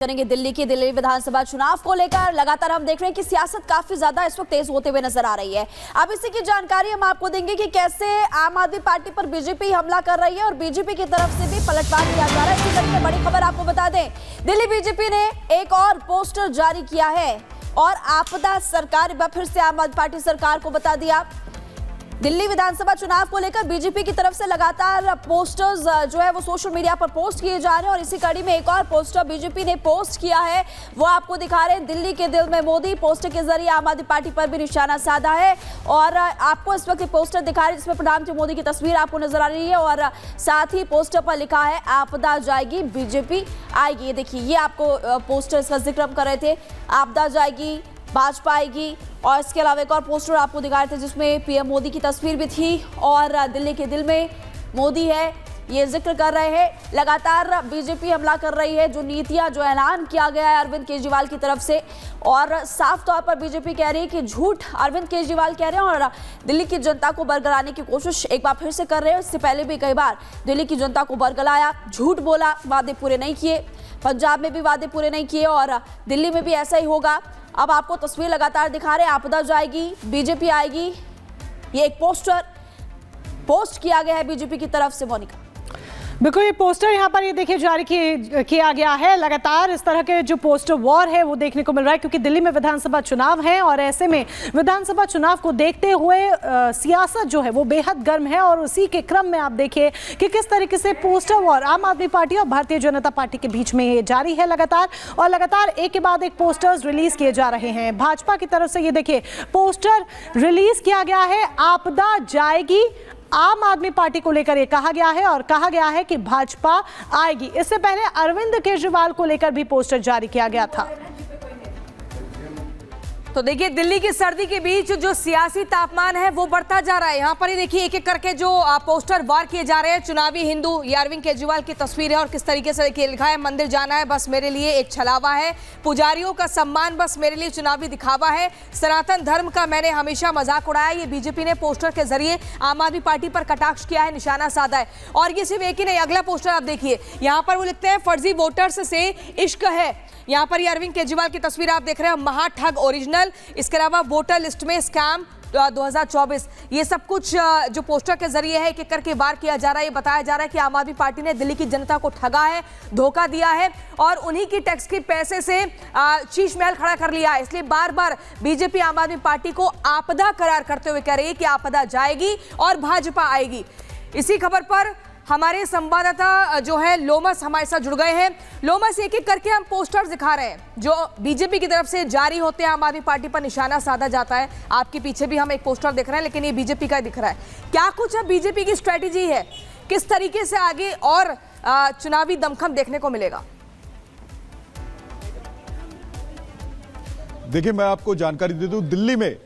करेंगे दिल्ली विधानसभा चुनाव को लेकर। लगातार हम देख रहे हैं कि सियासत काफी ज्यादा इस वक्त तेज होते हुए नजर आ रही है। अब इसी की जानकारी हम आपको देंगे कि कैसे आम आदमी पार्टी पर बीजेपी हमला कर रही है और बीजेपी की तरफ से भी पलटवार किया जा रहा है। इसी कड़ी में बड़ी खबर आपको बता दें, दिल्ली बीजेपी ने एक और पोस्टर जारी किया है और आपदा सरकार, फिर से आम आदमी पार्टी सरकार को बता दिया। दिल्ली विधानसभा चुनाव को लेकर बीजेपी की तरफ से लगातार पोस्टर्स जो है वो सोशल मीडिया पर पोस्ट किए जा रहे हैं और इसी कड़ी में एक और पोस्टर बीजेपी ने पोस्ट किया है, वो आपको दिखा रहे हैं। दिल्ली के दिल में मोदी पोस्टर के जरिए आम आदमी पार्टी पर भी निशाना साधा है और आपको इस वक्त पोस्टर दिखा रहे हैं जिसमें प्रधानमंत्री मोदी की तस्वीर आपको नजर आ रही है और साथ ही पोस्टर पर लिखा है आपदा जाएगी बीजेपी आएगी। ये देखिए, ये आपको पोस्टर इसका जिक्र हम कर रहे थे, आपदा जाएगी भाजपा आएगी। और इसके अलावा एक और पोस्टर आपको दिखा रहे थे जिसमें पीएम मोदी की तस्वीर भी थी और दिल्ली के दिल में मोदी है, ये जिक्र कर रहे हैं। लगातार बीजेपी हमला कर रही है, जो नीतियां, जो ऐलान किया गया है अरविंद केजरीवाल की तरफ से, और साफ तौर पर बीजेपी कह रही है कि झूठ अरविंद केजरीवाल कह रहे हैं और दिल्ली की जनता को बरगलाने की कोशिश एक बार फिर से कर रहे हैं। इससे पहले भी कई बार दिल्ली की जनता को बरगलाया, झूठ बोला, वादे पूरे नहीं किए, पंजाब में भी वादे पूरे नहीं किए और दिल्ली में भी ऐसा ही होगा। अब आपको तस्वीर लगातार दिखा रहे हैं, आपदा जाएगी बीजेपी आएगी, ये एक पोस्टर पोस्ट किया गया है बीजेपी की तरफ से। मोनिका, बिल्कुल, ये पोस्टर यहाँ पर ये देखिए जारी किया गया है। लगातार इस तरह के जो पोस्टर वॉर है वो देखने को मिल रहा है क्योंकि दिल्ली में विधानसभा चुनाव है और ऐसे में विधानसभा चुनाव को देखते हुए सियासत जो है वो बेहद गर्म है और उसी के क्रम में आप देखिए कि किस तरीके से पोस्टर वॉर आम आदमी पार्टी और भारतीय जनता पार्टी के बीच में ये जारी है लगातार, और लगातार एक के बाद एक पोस्टर्स रिलीज किए जा रहे हैं। भाजपा की तरफ से ये देखिए पोस्टर रिलीज किया गया है, आपदा जाएगी आम आदमी पार्टी को लेकर ये कहा गया है और कहा गया है कि भाजपा आएगी। इससे पहले अरविंद केजरीवाल को लेकर भी पोस्टर जारी किया गया था। तो देखिए, दिल्ली की सर्दी के बीच जो सियासी तापमान है वो बढ़ता जा रहा है। यहाँ पर ये देखिए एक एक करके जो पोस्टर वार किए जा रहे हैं। चुनावी हिंदू, ये अरविंद केजरीवाल की तस्वीर है और किस तरीके से देखिए लिखा है, मंदिर जाना है बस मेरे लिए एक छलावा है, पुजारियों का सम्मान बस मेरे लिए चुनावी दिखावा है, सनातन धर्म का मैंने हमेशा मजाक उड़ाया। ये बीजेपी ने पोस्टर के जरिए आम आदमी पार्टी पर कटाक्ष किया है, निशाना साधा है। और ये सिर्फ एक ही नहीं, अगला पोस्टर आप देखिए, यहाँ पर वो लिखते हैं फर्जी वोटर्स से इश्क है। यहाँ पर ये अरविंद केजरीवाल की तस्वीर आप देख रहे हैं, महाठग ओरिजिनल। इसके अलावा वोटर लिस्ट में स्कैम 2024, ये सब कुछ जो पोस्टर के जरिए है एक एक करके वार किया जा रहा है। ये बताया जा रहा है कि आम आदमी पार्टी ने दिल्ली की जनता को ठगा है, धोखा दिया है और उन्हीं की टैक्स के पैसे से शीश महल खड़ा कर लिया है। इसलिए बार बार बीजेपी आम आदमी पार्टी को आपदा करार करते हुए कह रही है कि आपदा जाएगी और भाजपा आएगी। इसी खबर पर हमारे संवाददाता जो है लोमस हमारे साथ जुड़ गए हैं। लोमस, एक एक करके हम पोस्टर्स दिखा रहे हैं जो बीजेपी की तरफ से जारी होते हैं, आम आदमी पार्टी पर निशाना साधा जाता है। आपके पीछे भी हम एक पोस्टर दिख रहे हैं लेकिन ये बीजेपी का दिख रहा है। क्या कुछ अब बीजेपी की स्ट्रेटेजी है, किस तरीके से आगे और चुनावी दमखम देखने को मिलेगा? देखिए, मैं आपको जानकारी दे दूं, दिल्ली में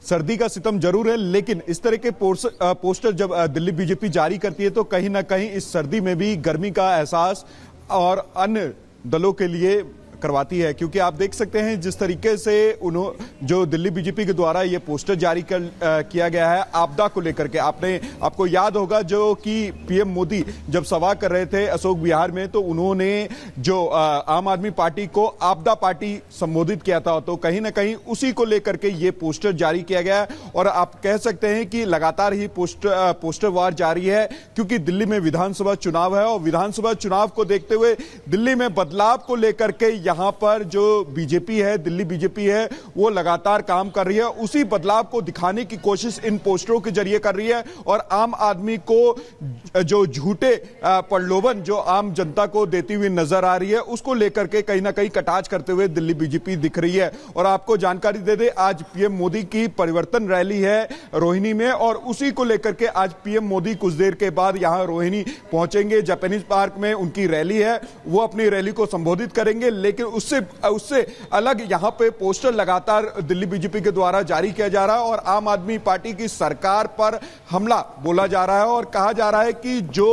सर्दी का सितम जरूर है लेकिन इस तरह के पोस्टर जब दिल्ली बीजेपी जारी करती है तो कहीं ना कहीं इस सर्दी में भी गर्मी का एहसास और अन्य दलों के लिए करवाती है। क्योंकि आप देख सकते हैं जिस तरीके से जो दिल्ली बीजेपी के द्वारा ये पोस्टर जारी किया गया है आपदा को लेकर के, आपको याद होगा जो कि पीएम मोदी जब सभा कर रहे थे अशोक विहार में तो उन्होंने जो आम आदमी पार्टी को आपदा पार्टी संबोधित किया था, तो कहीं ना कहीं उसी को लेकर के ये पोस्टर जारी किया गया है। और आप कह सकते हैं कि लगातार ही पोस्टर वार जारी है क्योंकि दिल्ली में विधानसभा चुनाव है और विधानसभा चुनाव को देखते हुए दिल्ली में बदलाव को लेकर के यहां पर जो बीजेपी है, दिल्ली बीजेपी है, वो लगातार काम कर रही है। उसी बदलाव को दिखाने की कोशिश इन पोस्टरों के जरिए कर रही है और आम आदमी को जो झूठे प्रलोभन जो आम जनता को देती हुई नजर आ रही है उसको लेकर के कहीं ना कहीं कटाक्ष करते हुए दिल्ली बीजेपी दिख रही है। और आपको जानकारी दे दे, आज पीएम मोदी की परिवर्तन रैली है रोहिणी में और उसी को लेकर के आज पीएम मोदी कुछ देर के बाद यहां रोहिणी पहुंचेंगे, जापानीज पार्क में उनकी रैली है, वो अपनी रैली को संबोधित करेंगे। लेकिन उससे अलग यहां पे पोस्टर लगातार दिल्ली बीजेपी के द्वारा जारी किया जा रहा है और आम आदमी पार्टी की सरकार पर हमला बोला जा रहा है और कहा जा रहा है कि जो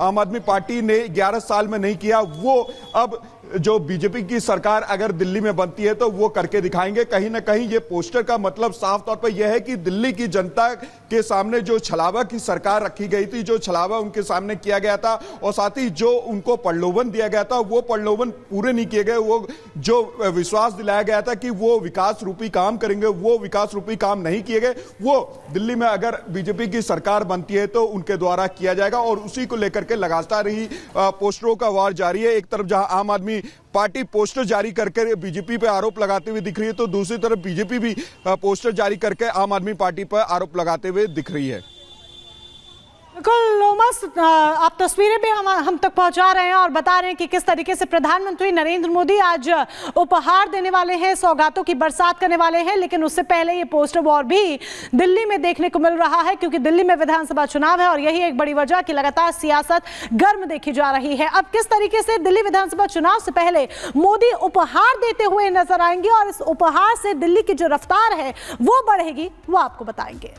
आम आदमी पार्टी ने 11 साल में नहीं किया वो अब जो बीजेपी की सरकार अगर दिल्ली में बनती है तो वो करके दिखाएंगे। कहीं ना कहीं ये पोस्टर का मतलब साफ तौर पर यह है कि दिल्ली की जनता के सामने जो छलावा की सरकार रखी गई थी, जो छलावा उनके सामने किया गया था और साथ ही जो उनको प्रलोभन दिया गया था, वो प्रलोभन पूरे नहीं किए गए। वो जो विश्वास दिलाया गया था कि वो विकास रूपी काम करेंगे, वो विकास रूपी काम नहीं किए गए। वो दिल्ली में अगर बीजेपी की सरकार बनती है तो उनके द्वारा किया जाएगा और उसी को लेकर के लगातार ही पोस्टरों का वार जारी है। एक तरफ जहां आम आदमी पार्टी पोस्टर जारी करके बीजेपी पे आरोप लगाते हुए दिख रही है, तो दूसरी तरफ बीजेपी भी पोस्टर जारी करके आम आदमी पार्टी पर आरोप लगाते हुए दिख रही है। बिल्कुल लोमस, आप तस्वीरें भी हम तक पहुंचा रहे हैं और बता रहे हैं कि किस तरीके से प्रधानमंत्री नरेंद्र मोदी आज उपहार देने वाले हैं, सौगातों की बरसात करने वाले हैं। लेकिन उससे पहले ये पोस्टर वॉर भी दिल्ली में देखने को मिल रहा है, क्योंकि दिल्ली में विधानसभा चुनाव है और यही एक बड़ी वजह कि लगातार सियासत गर्म देखी जा रही है। अब किस तरीके से दिल्ली विधानसभा चुनाव से पहले मोदी उपहार देते हुए नजर आएंगे और इस उपहार से दिल्ली की जो रफ्तार है वो बढ़ेगी, वो आपको बताएंगे।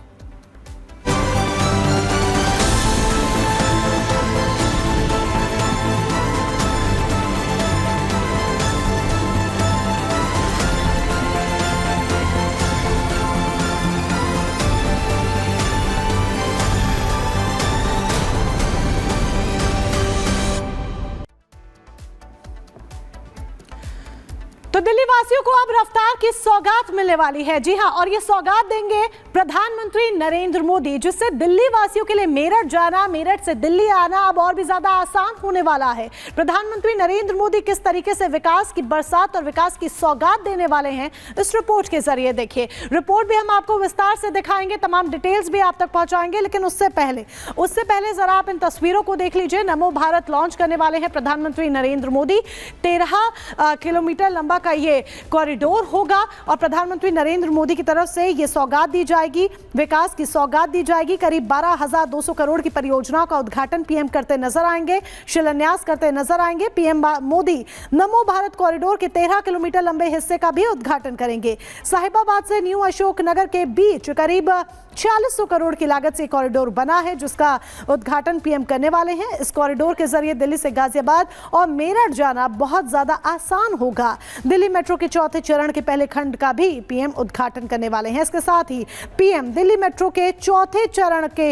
तो दिल्ली वासियों को अब रफ्तार की सौगात मिलने वाली है। जी हां, और ये सौगात देंगे प्रधानमंत्री नरेंद्र मोदी, जिससे दिल्ली वासियों के लिए मेरठ जाना, मेरठ से दिल्ली आना अब और भी ज्यादा आसान होने वाला है। प्रधानमंत्री नरेंद्र मोदी किस तरीके से विकास की बरसात और विकास की सौगात देने वाले हैं, इस रिपोर्ट के जरिए देखिए। रिपोर्ट भी हम आपको विस्तार से दिखाएंगे, तमाम डिटेल्स भी आप तक पहुंचाएंगे। लेकिन उससे पहले जरा आप इन तस्वीरों को देख लीजिए। नमो भारत लॉन्च करने वाले हैं प्रधानमंत्री नरेंद्र मोदी। 13 किलोमीटर लंबा का ये कॉरिडोर होगा और प्रधानमंत्री नरेंद्र मोदी की तरफ से ये सौगात दी जाएगी, विकास की सौगात दी जाएगी। करीब 12,200 करोड़ की परियोजनाओं का उद्घाटन पीएम करते नजर आएंगे, शिलान्यास करते नजर आएंगे। पीएम मोदी नमो भारत कॉरिडोर के 13 किलोमीटर लंबे हिस्से का भी उद्घाटन करेंगे। साहिबाबाद से न्यू अशोकनगर के बीच करीब 4600 करोड़ की लागत से कॉरिडोर बना है, जिसका उद्घाटन पीएम करने वाले हैं। इस कॉरिडोर के जरिए दिल्ली से गाजियाबाद और मेरठ जाना बहुत ज्यादा आसान होगा। दिल्ली मेट्रो के चौथे चरण के पहले खंड का भी पीएम उद्घाटन करने वाले हैं। इसके साथ ही पीएम दिल्ली मेट्रो के चौथे चरण के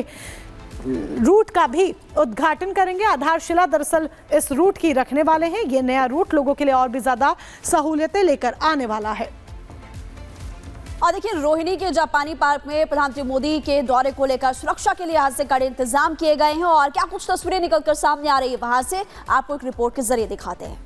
रूट का भी उद्घाटन करेंगे। आधारशिला दरअसल इस रूट की रखने वाले हैं। ये नया रूट लोगों के लिए और भी ज्यादा सहूलियतें लेकर आने वाला है। और देखिए, रोहिणी के जापानी पार्क में प्रधानमंत्री मोदी के दौरे को लेकर सुरक्षा के लिहाज से कड़े इंतजाम किए गए हैं और क्या कुछ तस्वीरें निकलकर सामने आ रही है वहां से आपको एक रिपोर्ट के जरिए दिखाते हैं।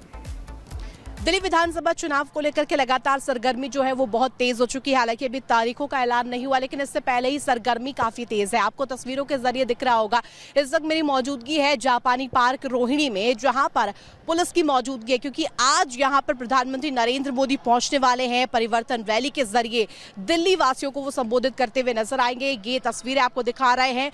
दिल्ली विधानसभा चुनाव को लेकर के लगातार सरगर्मी जो है वो बहुत तेज हो चुकी है। हालांकि अभी तारीखों का ऐलान नहीं हुआ, लेकिन इससे पहले ही सरगर्मी काफी तेज है। आपको तस्वीरों के जरिए दिख रहा होगा, इस वक्त मेरी मौजूदगी है जापानी पार्क रोहिणी में, जहां पर पुलिस की मौजूदगी है, क्योंकि आज यहां पर प्रधानमंत्री नरेंद्र मोदी पहुंचने वाले हैं। परिवर्तन रैली के जरिए दिल्ली वासियों को वो संबोधित करते हुए नजर आएंगे। ये तस्वीरें आपको दिखा रहे हैं।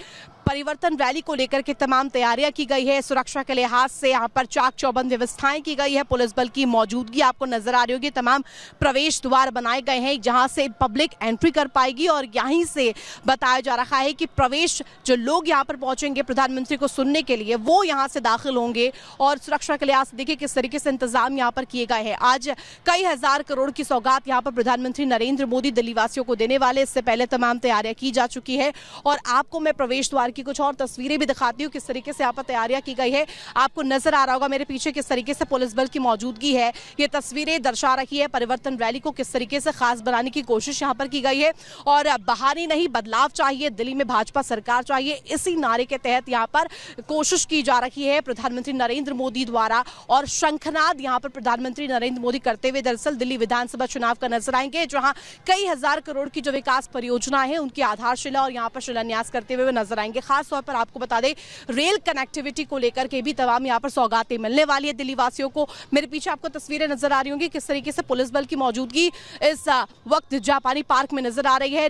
परिवर्तन रैली को लेकर के तमाम तैयारियां की गई है। सुरक्षा के लिहाज से यहाँ पर चाक चौबंद व्यवस्थाएं की गई है। पुलिस बल की मौजूदगी आपको नजर आ रही होगी। तमाम प्रवेश द्वार बनाए गए हैं जहां से पब्लिक एंट्री कर पाएगी और यहीं से बताया जा रहा है कि प्रवेश जो लोग यहाँ पर पहुंचेंगे प्रधानमंत्री को सुनने के लिए, वो यहाँ से दाखिल होंगे। और सुरक्षा के लिहाज से देखिए किस तरीके से इंतजाम यहाँ पर किए गए हैं। आज कई हजार करोड़ की सौगात यहाँ पर प्रधानमंत्री नरेंद्र मोदी दिल्ली वासियों को देने वाले। इससे पहले तमाम तैयारियां की जा चुकी है और आपको मैं प्रवेश द्वार की कुछ और तस्वीरें भी दिखाती हूँ किस तरीके से यहाँ पर तैयारियां की गई है। आपको नजर आ रहा होगा मेरे पीछे किस तरीके से पुलिस बल की मौजूदगी है। ये तस्वीरें दर्शा रही है परिवर्तन रैली को किस तरीके से खास बनाने की कोशिश यहाँ पर की गई है। और बहाली नहीं, बदलाव चाहिए, दिल्ली में भाजपा सरकार चाहिए, इसी नारे के तहत यहाँ पर कोशिश की जा रही है प्रधानमंत्री नरेंद्र मोदी द्वारा। और शंखनाद यहाँ पर प्रधानमंत्री नरेंद्र मोदी करते हुए दरअसल दिल्ली विधानसभा चुनाव का नजर आएंगे, जहां कई हजार करोड़ की जो विकास परियोजनाएं हैं उनकी आधारशिला और यहाँ पर शिलान्यास करते हुए नजर आएंगे। खासतौर पर आपको बता दें, रेल कनेक्टिविटी को लेकर के भी तमाम यहाँ पर सौगातें मिलने वाली है दिल्ली वासियों को। मेरे पीछे आपको तस्वीरें नजर आ रही होंगी किस तरीके से पुलिस बल की मौजूदगी इस वक्त जापानी पार्क में नजर आ रही है।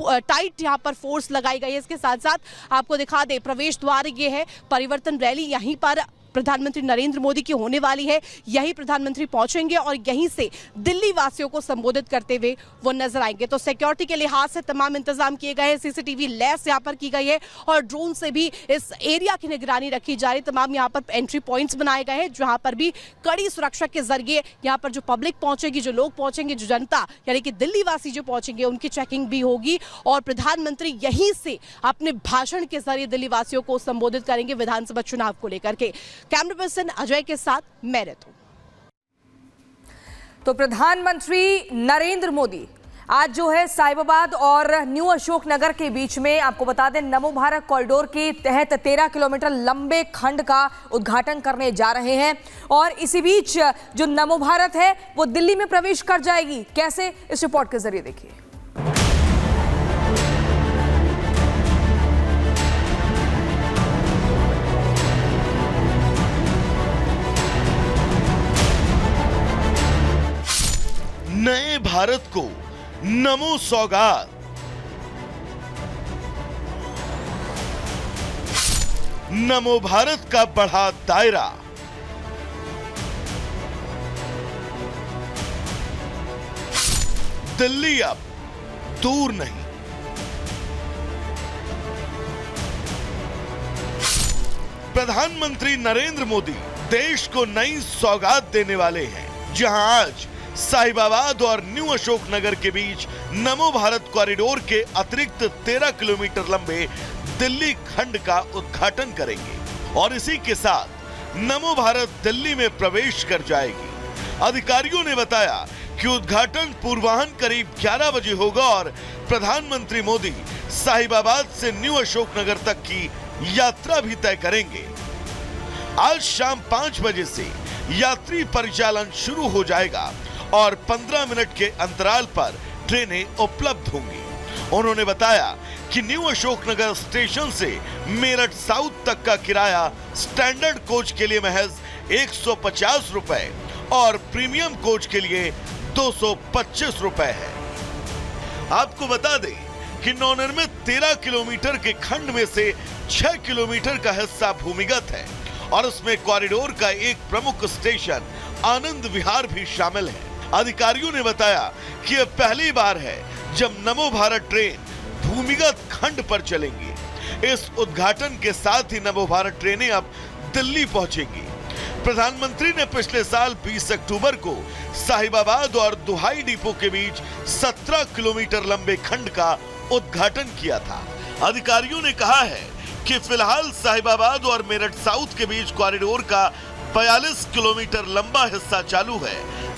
टाइट यहाँ पर फोर्स लगाई गई है। इसके साथ साथ आपको दिखा दे प्रवेश द्वार ये है, परिवर्तन रैली यहीं पर प्रधानमंत्री नरेंद्र मोदी की होने वाली है। यही प्रधानमंत्री पहुंचेंगे और यहीं से दिल्ली वासियों को संबोधित करते हुए वो नजर आएंगे। तो सिक्योरिटी के लिहाज से तमाम इंतजाम किए गए हैं, सीसीटीवी लैस यहाँ पर की गई है और ड्रोन से भी इस एरिया की निगरानी रखी जा रही। तमाम यहाँ पर एंट्री पॉइंट्स बनाए गए हैं जहां पर भी कड़ी सुरक्षा के जरिए यहाँ पर जो पब्लिक पहुंचेगी, जो लोग पहुंचेंगे, जो जनता यानी कि दिल्ली वासी जो पहुंचेंगे उनकी चेकिंग भी होगी और प्रधानमंत्री यहीं से अपने भाषण के जरिए दिल्ली वासियों को संबोधित करेंगे विधानसभा चुनाव को लेकर के। कैमरा पर्सन अजय के साथ मैं रितु। तो प्रधानमंत्री नरेंद्र मोदी आज जो है साहिबाबाद और न्यू अशोकनगर के बीच में, आपको बता दें, नमो भारत कॉरिडोर के तहत 13 किलोमीटर लंबे खंड का उद्घाटन करने जा रहे हैं। और इसी बीच जो नमो भारत है वो दिल्ली में प्रवेश कर जाएगी। कैसे, इस रिपोर्ट के जरिए देखिए। नए भारत को नमो सौगात। नमो भारत का बढ़ा दायरा। दिल्ली अब दूर नहीं। प्रधानमंत्री नरेंद्र मोदी देश को नई सौगात देने वाले हैं, जहां आज साहिबाबाद और न्यू अशोकनगर के बीच नमो भारत कॉरिडोर के अतिरिक्त 13 किलोमीटर लंबे दिल्ली खंड का उद्घाटन करेंगे और इसी के साथ नमो भारत दिल्ली में प्रवेश कर जाएगी। अधिकारियों ने बताया कि उद्घाटन पूर्वाह्न करीब 11 बजे होगा और प्रधानमंत्री मोदी साहिबाबाद से न्यू अशोकनगर तक की यात्रा भी तय करेंगे। आज शाम 5 बजे से यात्री परिचालन शुरू हो जाएगा और 15 मिनट के अंतराल पर ट्रेनें उपलब्ध होंगी। उन्होंने बताया कि न्यू अशोकनगर स्टेशन से मेरठ साउथ तक का किराया स्टैंडर्ड कोच के लिए महज 150 रुपए और प्रीमियम कोच के लिए 225 रुपए है। आपको बता दें कि नवनिर्मित 13 किलोमीटर के खंड में से 6 किलोमीटर का हिस्सा भूमिगत है और उसमें कॉरिडोर का एक प्रमुख स्टेशन आनंद विहार भी शामिल है। अधिकारियों ने बताया कि यह पहली बार है जब नमो भारत ट्रेन भूमिगत खंड पर चलेंगी। इस उद्घाटन के साथ ही नमो भारत ट्रेनें अब दिल्ली पहुंचेंगी। प्रधानमंत्री ने पिछले साल 20 अक्टूबर को साहिबाबाद और दुहाई डिपो के बीच 17 किलोमीटर लंबे खंड का उद्घाटन किया था। अधिकारियों ने कहा है कि फिलहाल साहिबाबाद और मेरठ साउथ के बीच कॉरिडोर का 42 किलोमीटर लंबा हिस्सा चालू है।